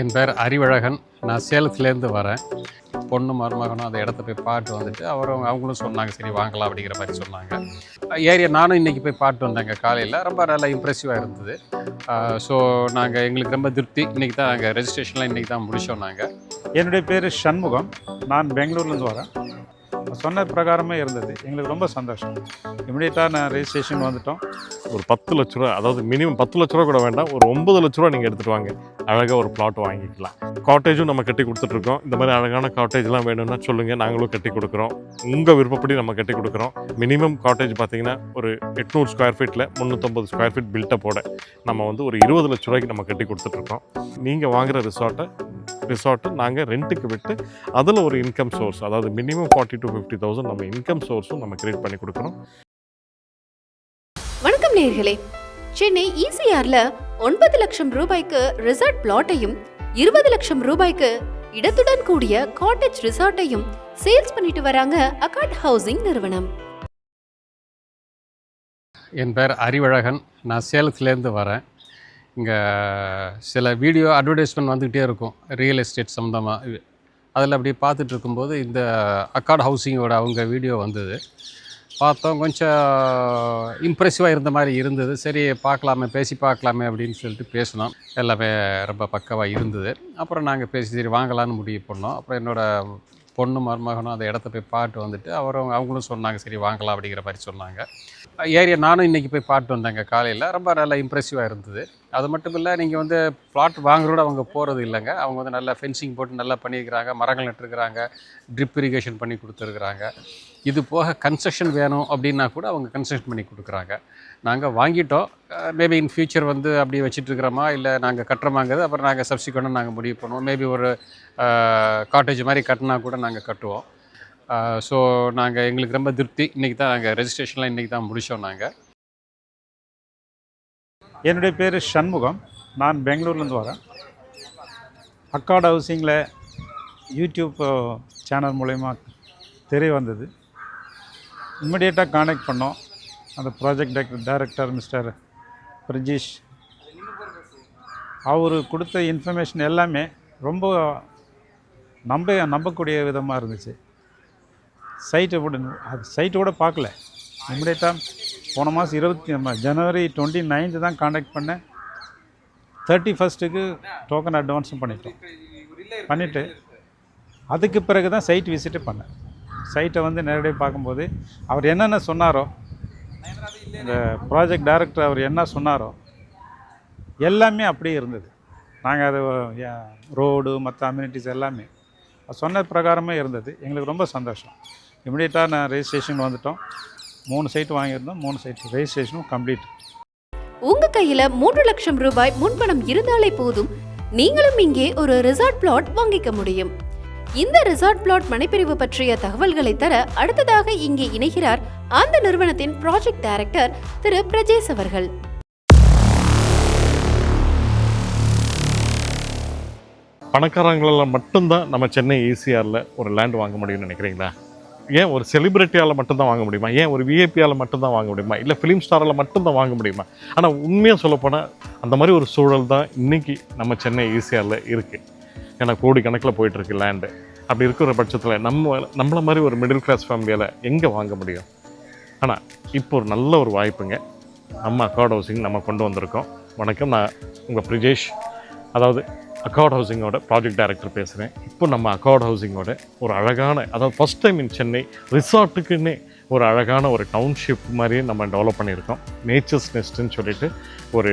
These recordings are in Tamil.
என் பேர் அறிவழகன். நான் சேலத்துலேருந்து வரேன். பொண்ணு மருமகனும் அந்த இடத்த போய் பாட்டு வந்துட்டு அவங்களும் சொன்னாங்க, சரி வாங்கலாம் அப்படிங்கிற மாதிரி சொன்னாங்க. ஏரியா நானும் இன்றைக்கி போய் பாட்டு வந்தேங்க காலையில். ரொம்ப நல்லா இம்ப்ரெசிவாக இருந்தது. ஸோ எங்களுக்கு ரொம்ப திருப்தி. இன்றைக்கி தான் நாங்கள் ரெஜிஸ்ட்ரேஷன்லாம் இன்றைக்கி தான் முடித்தோம். என்னுடைய பேர் சண்முகம். நான் பெங்களூர்லேருந்து வரேன். சொன்ன பிரகாரமே இருந்தது. எங்களுக்கு ரொம்ப சந்தோஷம். இமிடியேட்டாக நான் ரெஜிஸ்ட்ரேஷன் வந்துட்டோம். ஒரு 10 லட்ச ரூபா, அதாவது மினிமம் 10 லட்ச ரூபா கூட வேண்டாம், ஒரு 9 லட்ச ரூபா நீங்கள் எடுத்துகிட்டு வாங்க, அழகாக ஒரு பிளாட் வாங்கிக்கலாம். காட்டேஜும் நம்ம கட்டி கொடுத்துட்ருக்கோம். இந்த மாதிரி அழகான காட்டேஜ்லாம் வேணும்னா சொல்லுங்கள், நாங்களும் கட்டி கொடுக்குறோம். உங்கள் விருப்பப்படி நம்ம கட்டி கொடுக்குறோம். மினிமம் காட்டேஜ் பார்த்தீங்கன்னா ஒரு 800 ஸ்கொயர் ஃபீட்டில் 350 ஸ்கொயர் ஃபீட் பில்டப்போட நம்ம ஒரு 20 லட்ச ரூபாய்க்கு நம்ம கட்டி கொடுத்துட்ருக்கோம். நீங்கள் வாங்குகிற ரிசார்ட்டை நாங்கள் ரெண்ட்டுக்கு விட்டு அதில் ஒரு இன்கம் சோர்ஸ், அதாவது மினிமம் 40,000 to 50,000 நம்ம இன்கம் சோர்ஸும் நம்ம கிரியேட் பண்ணி கொடுக்குறோம். வணக்கம் நேயர்களே, சென்னை ECRல 9 லட்சம் ரூபாய்க்கு ரிசார்ட் பிளாட்டையும் 20 லட்சம் ரூபாய்க்கு இடத்துடன் கூடிய காட்டேஜ் ரிசார்ட்டையும் சேல்ஸ் பண்ணிட்டு வராங்க அக்கார்ட் ஹவுசிங் நிறுவனம். என் பேர் அறிவழகன். நான் சேலத்துலேருந்து வரேன். இங்கே சில வீடியோ அட்வர்டைஸ்மெண்ட் வந்துக்கிட்டே இருக்கும் ரியல் எஸ்டேட் சம்மந்தமாக. அதில் அப்படி பார்த்துட்டு இருக்கும்போது இந்த அக்கார்ட் ஹவுசிங்கோட அவங்க வீடியோ வந்தது. பார்த்தோம், கொஞ்சம் இம்ப்ரெசிவாக இருந்த மாதிரி இருந்தது. சரி பார்க்கலாமே, பேசி பார்க்கலாமே அப்படின்னு சொல்லிட்டு பேசினோம். எல்லாமே ரொம்ப பக்கவாக இருந்தது. அப்புறம் நாங்கள் பேசி சரி வாங்கலான்னு முடிவு பண்ணோம். அப்புறம் என்னோடய பொண்ணு மருமகனும் அந்த இடத்த போய் பாட்டு வந்துட்டு அவங்களும் சொன்னாங்க, சரி வாங்கலாம் அப்படிங்கிற மாதிரி சொன்னாங்க. ஏரியா நானும் இன்றைக்கி போய் பாட்டு வந்தேங்க காலையில். ரொம்ப நல்லா இம்ப்ரெசிவாக இருந்தது. அது மட்டும் இல்லை, நீங்கள் பிளாட் வாங்குறோட அவங்க போகிறது இல்லைங்க. அவங்க நல்லா ஃபென்சிங் போட்டு நல்லா பண்ணியிருக்கிறாங்க, மரங்கள் நட்டுருக்கிறாங்க, ட்ரிப் இரிகேஷன் பண்ணி கொடுத்துருக்குறாங்க. இது போக கன்ஸ்ட்ரக்ஷன் வேணும் அப்படின்னா கூட அவங்க கன்ஸ்ட்ரக்ஷன் பண்ணி கொடுக்குறாங்க. நாங்கள் வாங்கிட்டோம். மேபி இன் ஃப்யூச்சர் அப்படி வச்சிட்ருக்கிறோமா இல்லை நாங்கள் கட்டுறோமாங்கிறது அப்புறம் நாங்கள் சப்சிக்வெண்ட்டாக நாங்கள் முடிவு பண்ணுவோம். மேபி ஒரு காட்டேஜ் மாதிரி கட்டினா கூட நாங்கள் கட்டுவோம். ஸோ எங்களுக்கு ரொம்ப திருப்தி. இன்றைக்கி தான் நாங்கள் ரெஜிஸ்ட்ரேஷன்லாம் இன்றைக்கி தான் முடித்தோம். என்னுடைய பேர் சண்முகம். நான் பெங்களூர்லேருந்து வரேன். அக்கார்ட் ஹவுசிங்கில் யூடியூப் சேனல் மூலயமா தெரிய வந்தது. இம்மிடியேட்டாக கான்டாக்ட் பண்ணோம். அந்த ப்ராஜெக்ட் டைரக்டர் மிஸ்டர் பிரஜேஷ், அவர் கொடுத்த இன்ஃபர்மேஷன் எல்லாமே ரொம்ப நம்பக்கூடிய விதமாக இருந்துச்சு. சைட்டை கூட பார்க்கல. இம்மிடியேட்டாக போன மாதம் ஜனவரி 29 தான் கான்டாக்ட் பண்ணேன். 31 டோக்கன் அட்வான்ஸும் பண்ணிவிட்டு அதுக்கு பிறகு தான் சைட் விசிட்டு பண்ணேன். சைட்டை நேரடியாக பார்க்கும்போது அவர் என்னென்ன சொன்னாரோ, இந்த ப்ராஜெக்ட் டைரக்டர் அவர் என்ன சொன்னாரோ எல்லாமே அப்படியே இருந்தது. நாங்கள் அது ரோடு மற்ற அம்யூனிட்டிஸ் எல்லாமே சொன்ன பிரகாரமே இருந்தது. எங்களுக்கு ரொம்ப சந்தோஷம். இமிடியேட்டாக நான் ரெஜிஸ்ட்ரேஷன் வந்துட்டோம். 3 சைட் வாங்கியிருந்தோம். 3 சைட் ரெஜிஸ்ட்ரேஷனும் கம்ப்ளீட். உங்க கையில 3 லட்சம் ரூபாய் முன்பணம் இருந்தாலே போதும், நீங்களும் இங்கே ஒரு ரிசார்ட் பிளாட் வாங்கிக்க முடியும். இந்த ரிசார்ட் பிளாட் மனைப்பிரிவு பற்றிய தகவல்களை தர அடுத்ததாக இங்கே இணைகிறார் அந்த நிறுவனத்தின் ப்ராஜெக்ட் டைரக்டர் திரு பிரஜேஷ் அவர்கள். பணக்காரங்களால் மட்டும்தான் நம்ம சென்னை ECRல ஒரு லேண்ட் வாங்க முடியும்னு நினைக்கிறீங்களா? ஏன் ஒரு செலிபிரிட்டியால் மட்டும்தான் வாங்க முடியுமா? ஏன் ஒரு விஐபியால் மட்டும்தான் வாங்க முடியுமா? இல்லை ஃபிலிம் ஸ்டாரால் மட்டும்தான் வாங்க முடியுமா? ஆனால் உண்மையாக சொல்லப்போனால் அந்த மாதிரி ஒரு சூழல் தான் இன்றைக்கி நம்ம சென்னை ECRல இருக்குது. ஏன்னா கோடிக்கணக்கில் போயிட்டுருக்கு லேண்டு. அப்படி இருக்கிற பட்சத்தில் நம்மளை மாதிரி ஒரு மிடில் கிளாஸ் ஃபேமிலியால் எங்கே வாங்க முடியும்? ஆனால் இப்போ ஒரு நல்ல ஒரு வாய்ப்புங்க. நம்ம அக்கார்ட் ஹவுசிங் நம்ம கொண்டு வந்திருக்கோம். வணக்கம், நான் உங்கள் பிரஜேஷ், அதாவது அக்கார்ட் ஹவுசிங்கோட ப்ராஜெக்ட் டைரக்டர் பேசுகிறேன். இப்போ நம்ம அக்கார்ட் ஹவுசிங்கோட ஒரு அழகான, அதாவது ஃபஸ்ட் டைம் இன் சென்னை ரிசார்ட்டுக்குன்னே ஒரு அழகான ஒரு டவுன்ஷிப் மாதிரியே நம்ம டெவலப் பண்ணியிருக்கோம். நேச்சர்ஸ் நெஸ்ட்டுன்னு சொல்லிட்டு ஒரு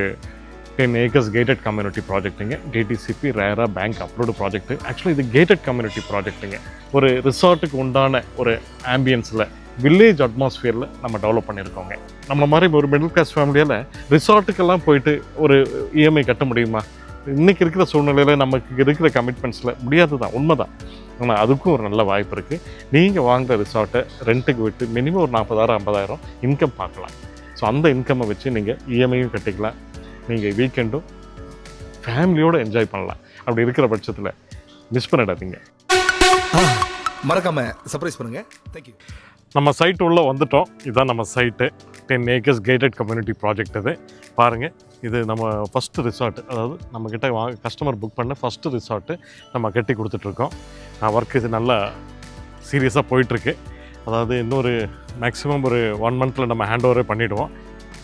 10 acres கேட்டட் கம்யூனிட்டி ப்ராஜெக்ட்டுங்க. DTCP ரேரா பேங்க் அப்ரூவ்டு ப்ராஜெக்ட்டு. ஆக்சுவலி இது கேட்டட் கம்யூனிட்டி ப்ராஜெக்ட்டுங்க. ஒரு ரிசார்ட்டுக்கு உண்டான ஒரு ஆம்பியன்ஸில் வில்லேஜ் அட்மாஸ்ஃபியரில் நம்ம டெவலப் பண்ணியிருக்கோங்க. நம்ம மாதிரி ஒரு மிடில் கிளாஸ் ஃபேமிலியால் ரிசார்ட்டுக்கெல்லாம் போயிட்டு ஒரு EMI கட்ட முடியுமா? இன்றைக்கி இருக்கிற சூழ்நிலையில் நமக்கு இருக்கிற கமிட்மெண்ட்ஸில் முடியாது தான், உண்மை தான். ஆனால் அதுக்கும் ஒரு நல்ல வாய்ப்பு இருக்குது. நீங்கள் வாங்குகிற ரிசார்ட்டை ரெண்ட்டுக்கு விட்டு மினிமம் ஒரு 40,000 50,000 இன்கம் பார்க்கலாம். ஸோ அந்த இன்கம்மை வச்சு நீங்கள் EMIயும் கட்டிக்கலாம். நீங்கள் வீக்கெண்டும் ஃபேமிலியோடு என்ஜாய் பண்ணலாம். அப்படி இருக்கிற பட்சத்தில் மிஸ் பண்ணிடாதீங்க. மறக்காம சர்ப்ரைஸ் பண்ணுங்கள். தேங்க்யூ. நம்ம சைட்டு உள்ளே வந்துட்டோம். இதுதான் நம்ம site. 10 acres gated community project இது. பாருங்கள், இது நம்ம ஃபஸ்ட்டு ரிசார்ட்டு, அதாவது நம்மக்கிட்ட கஸ்டமர் புக் பண்ண ஃபஸ்ட்டு ரிசார்ட்டு நம்ம கட்டி கொடுத்துட்ருக்கோம். ஒர்க் இது நல்லா சீரியஸாக போயிட்டுருக்கு. அதாவது இன்னொரு மேக்ஸிமம் ஒரு 1 monthல நம்ம ஹேண்ட் ஓவரே பண்ணிவிடுவோம்.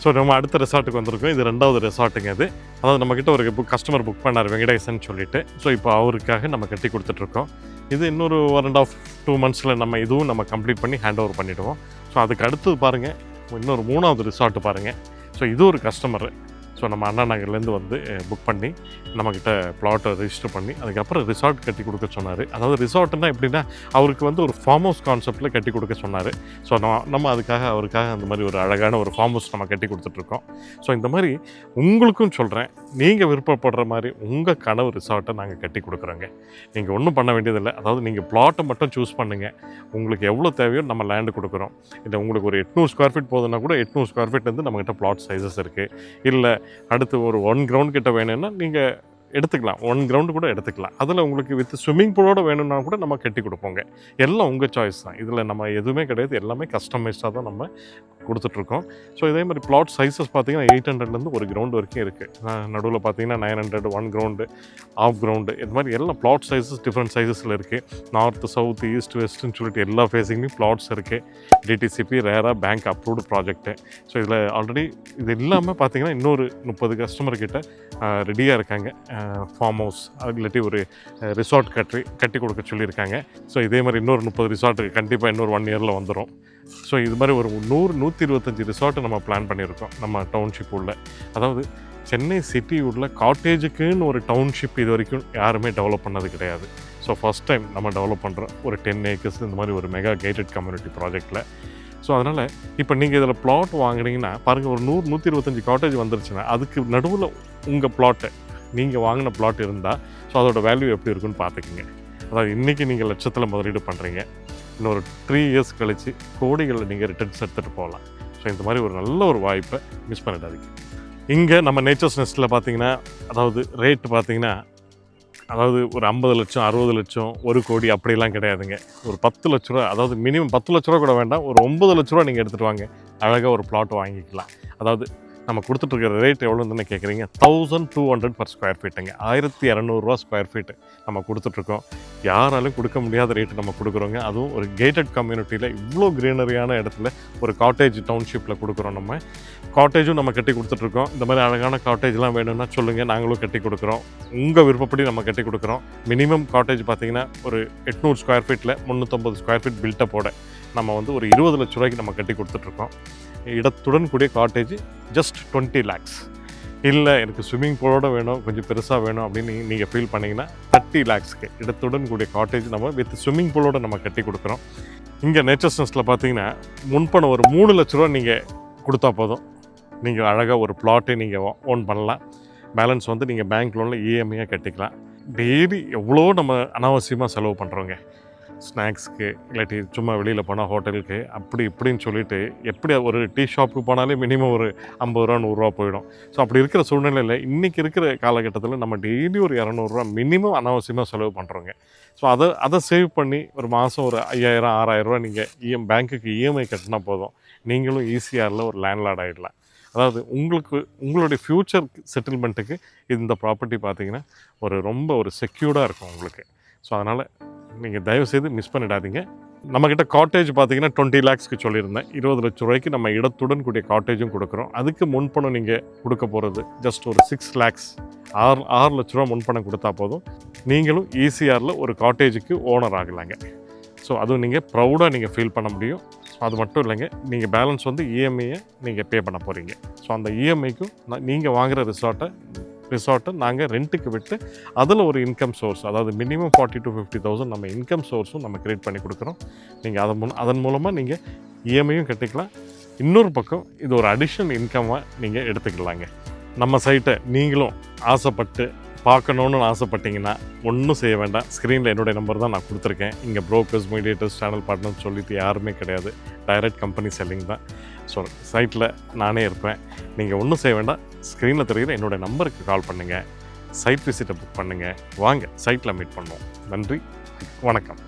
ஸோ நம்ம அடுத்த ரிசார்ட்டுக்கு வந்திருக்கோம். இது 2வது ரிசார்ட்டுங்க இது. அதாவது நம்மக்கிட்ட ஒரு கஸ்டமர் புக் பண்ணார் வெங்கடேசன் சொல்லிட்டு. ஸோ இப்போ அவருக்காக நம்ம கட்டி கொடுத்துட்ருக்கோம். இது இன்னொரு 1.5-2 monthsல நம்ம இதுவும் நம்ம கம்ப்ளீட் பண்ணி ஹேண்ட் ஓவர் பண்ணிவிடுவோம். ஸோ அதுக்கு அடுத்தது பாருங்கள், இன்னொரு 3வது ரிசார்ட்டு பாருங்கள். ஸோ இது ஒரு கஸ்டமர். ஸோ நம்ம அண்ணா நகர்லேருந்து வந்து புக் பண்ணி நம்மக்கிட்ட ப்ளாட்டை ரெஜிஸ்டர் பண்ணி அதுக்கப்புறம் ரிசார்ட் கட்டி கொடுக்க சொன்னார். அதாவது ரிசார்ட்னா எப்படின்னா, அவருக்கு வந்து ஒரு ஃபார்ம் ஹவுஸ் கான்செப்டில் கட்டி கொடுக்க சொன்னார். ஸோ நம்ம அவருக்காக அந்த மாதிரி ஒரு அழகான ஒரு ஃபார்ம் ஹவுஸ் நம்ம கட்டி கொடுத்துட்ருக்கோம். ஸோ இந்த மாதிரி உங்களுக்கும் சொல்கிறேன், நீங்கள் விருப்பப்படுற மாதிரி உங்கள் கனவு ரிசார்ட்டை நாங்கள் கட்டி கொடுக்குறோங்க. நீங்கள் ஒன்றும் பண்ண வேண்டியதில்லை. அதாவது நீங்கள் ப்ளாட்டை மட்டும் சூஸ் பண்ணுங்கள். உங்களுக்கு எவ்வளோ தேவையோ நம்ம லேண்டு கொடுக்குறோம். இல்லை உங்களுக்கு ஒரு 800 square feet போதுன்னா கூட 800 square feet வந்து நம்மகிட்ட ப்ளாட் சைஸஸ் இருக்குது. இல்லை அடுத்து ஒரு 1 ground கிட்ட வேணும்னா நீங்கள் எடுத்துக்கலாம். 1 ground கூட எடுத்துக்கலாம். அதில் உங்களுக்கு வித் ஸ்விம்மிங் பூலோடு வேணும்னா கூட நம்ம கட்டி கொடுப்போங்க. எல்லாம் உங்கள் சாய்ஸ் தான். இதில் நம்ம எதுவுமே கிடையாது. எல்லாமே கஸ்டமைஸ்டாக தான் நம்ம கொடுத்துட்ருக்கோம். ஸோ இதே மாதிரி பிளாட் சைஸஸ் பார்த்தீங்கன்னா 800லேருந்து 1 ground வரைக்கும் இருக்குது. நடுவில் பார்த்தீங்கன்னா 900, 1 ground, ஆஃப் கிரவுண்டு, இது மாதிரி எல்லாம் பிளாட் சைஸஸ் டிஃப்ரெண்ட் சைஸஸில் இருக்குது. நார்த்து, சவுத்து, ஈஸ்ட், வெஸ்ட்டுன்னு சொல்லிட்டு எல்லா ஃபேஸிங்லேயும் பிளாட்ஸ் இருக்குது. டிடிசிபி ரேரா பேங்க் அப்ரூவ்டு ப்ராஜெக்ட்டு. ஸோ இதில் ஆல்ரெடி இது இல்லாமல் பார்த்தீங்கன்னா இன்னொரு 30 கஸ்டமர்கிட்ட ரெடியாக இருக்காங்க. ஃபார்ம் ஹவுஸ் இல்லாட்டி ஒரு ரிசார்ட் கட்டி கொடுக்க சொல்லியிருக்காங்க. ஸோ இதே மாதிரி இன்னொரு 30 ரிசார்ட்டுக்கு கண்டிப்பாக இன்னொரு 1 yearல வந்துடும். ஸோ இது மாதிரி ஒரு 100-125 ரிசார்ட்டு நம்ம பிளான் பண்ணியிருக்கோம் நம்ம டவுன்ஷிப் உள்ள. அதாவது சென்னை சிட்டி உள்ள காட்டேஜுக்குன்னு ஒரு டவுன்ஷிப் இது வரைக்கும் யாருமே டெவலப் பண்ணது கிடையாது. ஸோ ஃபஸ்ட் டைம் நம்ம டெவலப் பண்ணுறோம் ஒரு 10 acres இந்த மாதிரி ஒரு மெகா கேட்டட் கம்யூனிட்டி ப்ராஜெக்டில். ஸோ அதனால் இப்போ நீங்கள் இதில் பிளாட் வாங்குனீங்கன்னா பாருங்கள், ஒரு 100-125 காட்டேஜ் வந்துருச்சுன்னா அதுக்கு நடுவில் உங்கள் பிளாட்டை நீங்கள் வாங்கின பிளாட் இருந்தால் ஸோ அதோட வேல்யூ எப்படி இருக்குன்னு பார்த்துக்கிங்க. அதாவது இன்றைக்கி நீங்கள் லட்சத்தில் முதலீடு பண்ணுறீங்க, இன்னொரு 3 years கழித்து கோடிகளில் நீங்கள் ரிட்டர்ன்ஸ் எடுத்துகிட்டு போகலாம். ஸோ இந்த மாதிரி ஒரு நல்ல ஒரு வாய்ப்பை மிஸ் பண்ணிடாதீங்க. இங்கே நம்ம நேச்சர்ஸ் நெஸ்ட்டில் பார்த்தீங்கன்னா, அதாவது ரேட்டு பார்த்தீங்கன்னா, அதாவது ஒரு 50 லட்சம், 60 லட்சம், 1 கோடி அப்படிலாம் கிடையாதுங்க. ஒரு 10 லட்ச ரூபா, அதாவது மினிமம் 10 லட்ச ரூபா கூட வேண்டாம், ஒரு 9 லட்ச ரூபா நீங்கள் எடுத்துகிட்டு வாங்க, அழகாக ஒரு பிளாட் வாங்கிக்கலாம். அதாவது நம்ம கொடுத்துட்ருக்கிற ரேட் எவ்வளோன்னு தானே கேட்குறீங்க, 1200 per square feetங்க, 1200 ஸ்கொயர் ஃபீட்டு நம்ம கொடுத்துட்ருக்கோம். யாராலும் கொடுக்க முடியாத ரேட்டு நம்ம கொடுக்குறோங்க. அதுவும் ஒரு கேட்டட் கம்யூனிட்டியில் இவ்வளோ க்ரீனரியான இடத்துல ஒரு காட்டேஜ் டவுன்ஷிப்பில் கொடுக்குறோம். நம்ம காட்டேஜும் நம்ம கட்டி கொடுத்துட்ருக்கோம். இந்த மாதிரி அழகான காட்டேஜ்லாம் வேணும்னா சொல்லுங்கள், நாங்களும் கட்டி கொடுக்குறோம். உங்கள் விருப்பப்படி நம்ம கட்டி கொடுக்குறோம். மினிமம் காட்டேஜ் பார்த்தீங்கன்னா ஒரு 800 square feetல 350 square feet பில்டப்போட நம்ம வந்து ஒரு 20 லட்ச ரூபாய்க்கு நம்ம கட்டி கொடுத்துட்ருக்கோம். இடத்துடன் கூடிய காட்டேஜ் ஜஸ்ட் 20 lakhs. இல்லை எனக்கு ஸ்விம்மிங் பூலோடு வேணும், கொஞ்சம் பெருசாக வேணும் அப்படின்னு நீங்கள் ஃபீல் பண்ணிங்கன்னா 30 lakhsக்கு இடத்துடன் கூடிய காட்டேஜ் நம்ம வித் ஸ்விம்மிங் பூலோடு நம்ம கட்டி கொடுக்குறோம். இங்கே நேச்சர்ஸ் நெஸ்ட்டில் பார்த்தீங்கன்னா முன்பணம் ஒரு 3 லட்ச ரூபா நீங்கள் கொடுத்தா போதும், நீங்கள் அழகாக ஒரு பிளாட்டை நீங்கள் ஓன் பண்ணலாம். பேலன்ஸ் வந்து நீங்கள் பேங்க் லோனில் இஎம்ஐயாக கட்டிக்கலாம். டெய்லி எவ்வளோ நம்ம அனாவசியமாக செலவு பண்ணுறோங்க, ஸ்நாக்ஸ்க்கு, இல்லாட்டி சும்மா வெளியில் போனால் ஹோட்டலுக்கு, அப்படி இப்படின்னு சொல்லிட்டு எப்படி ஒரு டீ ஷாப்புக்கு போனாலே மினிமம் ஒரு 50 ரூபா 100 ரூபா போயிடும். ஸோ அப்படி இருக்கிற சூழ்நிலையில் இன்றைக்கி இருக்கிற காலகட்டத்தில் நம்ம டெய்லி ஒரு 200 ரூபா மினிமம் அனாவசியமாக செலவு பண்ணுறோங்க. ஸோ அதை சேவ் பண்ணி ஒரு மாதம் ஒரு 5000 6000 ரூபா நீங்கள் பேங்க்குக்கு இஎம்ஐ கட்டினா போதும், நீங்களும் ஈஸியாக ஒரு லேண்ட்லார்ட் ஆகிடலாம். அதாவது உங்களுடைய ஃப்யூச்சர் செட்டில்மெண்ட்டுக்கு இந்த ப்ராப்பர்ட்டி பார்த்தீங்கன்னா ரொம்ப ஒரு செக்யூர்டாக இருக்கும் உங்களுக்கு. ஸோ அதனால் நீங்கள் தயவுசெய்து மிஸ் பண்ணிடாதீங்க. நம்மக்கிட்ட காட்டேஜ் பார்த்தீங்கன்னா 20 lakhsக்கு சொல்லியிருந்தேன். 20 லட்ச ரூபாய்க்கு நம்ம இடத்துடன் கூடிய காட்டேஜும் கொடுக்குறோம். அதுக்கு முன்பணம் நீங்கள் கொடுக்க போகிறது ஜஸ்ட் ஒரு 6 lakhs, 6 லட்ச ரூபா முன்பணம் கொடுத்தா போதும், நீங்களும் ஈசிஆரில் ஒரு காட்டேஜுக்கு ஓனர் ஆகலாங்க. ஸோ அதுவும் நீங்கள் ப்ரௌடாக நீங்கள் ஃபீல் பண்ண முடியும். ஸோ அது மட்டும் இல்லைங்க, நீங்கள் பேலன்ஸ் வந்து இஎம்ஐயை நீங்கள் பே பண்ண போகிறீங்க. ஸோ அந்த இஎம்ஐக்கும் நீங்கள் வாங்குகிற ரிசார்ட்டை நாங்கள் ரெண்ட்டுக்கு விட்டு அதில் ஒரு இன்கம் சோர்ஸ், அதாவது மினிமம் 40,000 to 50,000 நம்ம இன்கம் சோர்ஸும் நம்ம க்ரியேட் பண்ணி கொடுக்குறோம். நீங்கள் அதன் மூலமாக நீங்கள் இஎம்ஐயும் கட்டிக்கலாம். இன்னொரு பக்கம் இது ஒரு அடிஷ்னல் இன்கமாக நீங்கள் எடுத்துக்கலாங்க. நம்ம சைட்டை நீங்களும் ஆசைப்பட்டு பார்க்கணுன்னு ஆசைப்பட்டீங்கன்னா ஒன்றும் செய்ய வேண்டாம். ஸ்க்ரீனில் என்னுடைய நம்பர் தான் நான் கொடுத்துருக்கேன். இங்கே ப்ரோக்கர்ஸ், மீடியேட்டர்ஸ், சேனல் பார்ட்னர்ஸ் சொல்லிட்டு யாருமே கிடையாது. டைரக்ட் கம்பெனி செல்லிங் தான். ஸோ சைட்டில் நானே இருப்பேன். நீங்கள் ஒன்றும் செய்ய வேண்டாம், ஸ்க்ரீனில் தெரிகிற என்னோடய நம்பருக்கு கால் பண்ணுங்கள், சைட் விசிட்டை புக் பண்ணுங்கள், வாங்க சைட்டில் மீட் பண்ணுவோம். நன்றி, வணக்கம்.